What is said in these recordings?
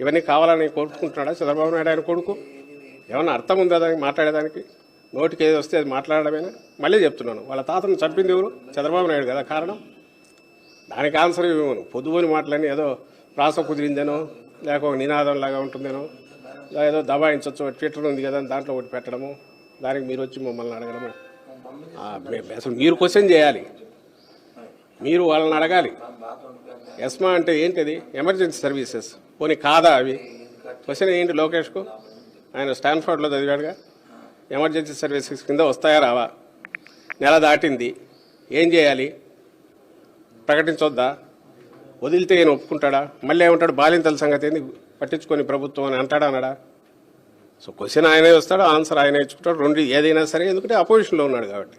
ఇవన్నీ కావాలని కోరుకుంటున్నాడా చంద్రబాబు నాయుడు ఆయన కొడుకు? ఏమన్నా అర్థం ఉందా దానికి మాట్లాడేదానికి? నోటికి ఏది వస్తే అది మాట్లాడడమేనా? మళ్ళీ చెప్తున్నాను, వాళ్ళ తాతను చంపింది ఎవరు? చంద్రబాబు నాయుడు కదా కారణం. దానికి ఆన్సర్ ఇవ్వను. పొద్దుపోని మాటలని ఏదో ప్రాస కుదిరిందేనో, లేక ఒక నినాదం లాగా ఉంటుందేనో, ఏదో దబాయించవచ్చు, ట్విట్టర్ ఉంది కదా దాంట్లో ఒకటి పెట్టడము, దానికి మీరు వచ్చి మమ్మల్ని అడగడము. అసలు మీరు క్వశ్చన్ చేయాలి, మీరు వాళ్ళని అడగాలి. ఎస్మా అంటే ఏంటిది? Emergency services. పోనీ కాదా అవి? క్వశ్చన్ ఏంటి లోకేష్కు? ఆయన స్టాన్ఫర్డ్లో చదివాడుగా. ఎమర్జెన్సీ సర్వీసెస్ కింద వస్తాయా రావా? నెల దాటింది, ఏం చేయాలి? ప్రకటించొద్దా? వదిలితే ఈయన ఒప్పుకుంటాడా? మళ్ళీ ఏమంటాడు? బాలింతల సంగతి ఏంది పట్టించుకొని ప్రభుత్వం అని అంటాడా అనడా? సో క్వశ్చన్ ఆయనే వస్తాడు, ఆన్సర్ ఆయనే ఇచ్చుకుంటాడు. రెండు ఏదైనా సరే, ఎందుకంటే అపోజిషన్లో ఉన్నాడు కాబట్టి.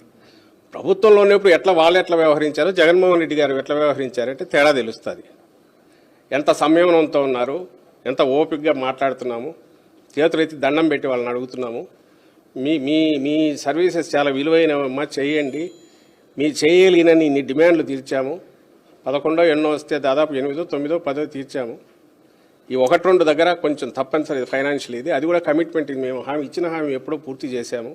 ప్రభుత్వంలో ఉన్నప్పుడు వాళ్ళు ఎట్లా వ్యవహరించారో, జగన్మోహన్ రెడ్డి గారు ఎట్లా వ్యవహరించారంటే తేడా తెలుస్తుంది. ఎంత సంయమనంతో ఉన్నారు, ఎంత ఓపికగా మాట్లాడుతున్నాము, చేతులెత్తి దండం పెట్టి వాళ్ళని అడుగుతున్నాము. మీ మీ మీ సర్వీసెస్ చాలా విలువైనవమ్మా, చేయండి. మీ చేయలేనని ఇన్ని డిమాండ్లు తీర్చాము. 11 ఎన్నో వస్తే దాదాపు 8, 9, 10 తీర్చాము. ఈ 1-2 దగ్గర కొంచెం తప్పనిసరి ఫైనాన్షియల్ ఇది, అది కూడా కమిట్మెంట్. మేము ఇచ్చిన హామీ ఎప్పుడో పూర్తి చేశాము.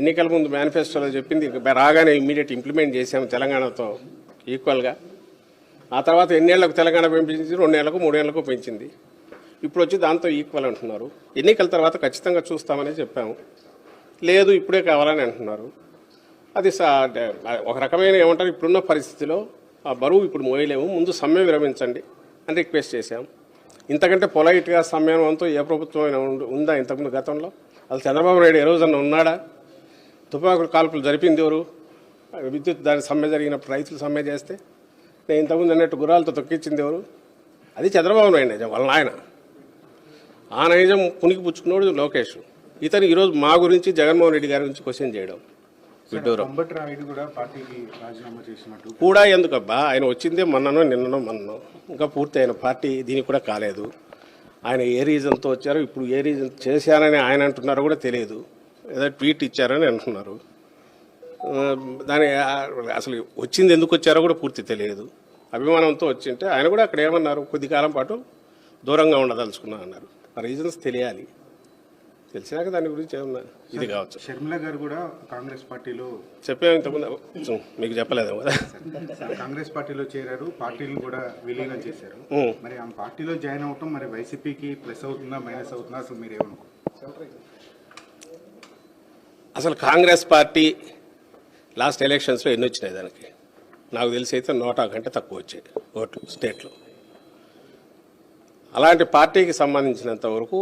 ఎన్నికల ముందు మేనిఫెస్టోలో చెప్పింది రాగానే ఇమ్మీడియట్ ఇంప్లిమెంట్ చేశాము తెలంగాణతో ఈక్వల్గా. ఆ తర్వాత ఎన్నేళ్లకు తెలంగాణ పెంచింది? 2 ఏళ్లకు 3 ఏళ్లకు పెంచింది. ఇప్పుడు వచ్చి దాంతో ఈక్వల్ అంటున్నారు. ఎన్నికల తర్వాత ఖచ్చితంగా చూస్తామని చెప్పాము. లేదు ఇప్పుడే కావాలని అంటున్నారు. అది ఒక రకమైన ఏమంటారు, ఇప్పుడున్న పరిస్థితిలో ఆ బరువు ఇప్పుడు మోయలేము, ముందు సమ్మె విరమించండి అని రిక్వెస్ట్ చేశాం. ఇంతకంటే పొలైట్గా సమ్మెనంతో ఏ ప్రభుత్వం అయినా ఉందా ఇంతకుముందు గతంలో? అసలు చంద్రబాబు నాయుడు ఏ రోజన్నా ఉన్నాడా? తుపాకులు కాల్పులు జరిపింది ఎవరు? విద్యుత్ దాని సమ్మె జరిగినప్పుడు రైతులు సమ్మె చేస్తే నేను ఇంతకుముందు అన్నట్టు గుర్రాలతో తొక్కించింది ఎవరు? అది చంద్రబాబు నాయుడు నిజం, వాళ్ళ ఆయన. ఆ నైజం పునికి పుచ్చుకున్నాడు లోకేష్. ఇతను ఈరోజు మా గురించి, జగన్మోహన్ రెడ్డి గారి గురించి క్వశ్చన్ చేయడం విడ్డూరం కూడా. ఎందుకబ్బా, ఆయన వచ్చిందే నిన్ననో ఇంకా పూర్తి అయిన పార్టీ దీనికి కూడా కాలేదు. ఆయన ఏ రీజన్తో వచ్చారో, ఇప్పుడు ఏ రీజన్ చేశానని ఆయన అంటున్నారో కూడా తెలియదు. ఏదో ట్వీట్ ఇచ్చారని అంటున్నారు. దాని అసలు వచ్చింది ఎందుకు వచ్చారో కూడా పూర్తి తెలియదు. అభిమానంతో వచ్చింటే ఆయన కూడా అక్కడ ఏమన్నారు, కొద్ది కాలం పాటు దూరంగా ఉండదలుచుకున్నా అన్నారు. ఆ రీజన్స్ తెలియాలి. తెలిసినాక దాని గురించి ఏమన్నా ఇది కావచ్చు. షర్మిల గారు కూడా కాంగ్రెస్ పార్టీలో చెప్పాము ఇంతకుముందు, మీకు చెప్పలేదు కదా. కాంగ్రెస్ పార్టీలో చేరారు, పార్టీలు కూడా విలీనం చేశారు. మరి ఆ పార్టీలో జాయిన్ అవటం మరి వైసీపీకి ప్లస్ అవుతుందా మైనస్ అవుతుందా, అసలు మీరు ఏమనుకుంటారు? అసలు కాంగ్రెస్ పార్టీ లాస్ట్ ఎలక్షన్స్లో ఎన్ని వచ్చినాయి? దానికి నాకు తెలిసి అయితే 100 కంటే తక్కువ వచ్చాయి ఓట్లు స్టేట్లో. అలాంటి పార్టీకి సంబంధించినంత వరకు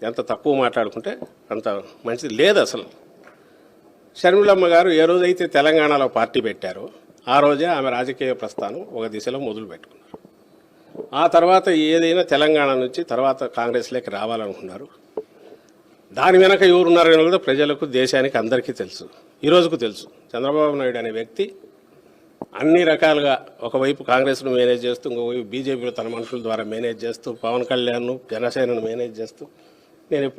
ఎంత తక్కువ మాట్లాడుకుంటే అంత మంచిది లేదు. అసలు షర్మిలమ్మ గారు ఏ రోజైతే తెలంగాణలో పార్టీ పెట్టారో ఆ రోజే ఆమె రాజకీయ ప్రస్థానం ఒక దిశలో మొదలు పెట్టుకున్నారు. ఆ తర్వాత ఏదైనా తెలంగాణ నుంచి తర్వాత కాంగ్రెస్లోకి రావాలనుకున్నారు. దాని వెనక ఎవరున్నారని కూడా ప్రజలకు, దేశానికి అందరికీ తెలుసు. ఈ రోజుకు తెలుసు. చంద్రబాబు నాయుడు అనే వ్యక్తి అన్ని రకాలుగా ఒకవైపు కాంగ్రెస్ను మేనేజ్ చేస్తూ, ఇంకోవైపు బీజేపీలో తన మనుషుల ద్వారా మేనేజ్ చేస్తూ, పవన్ కళ్యాణ్ను, జనసేనను మేనేజ్ చేస్తూ, నేను ఎప్పుడు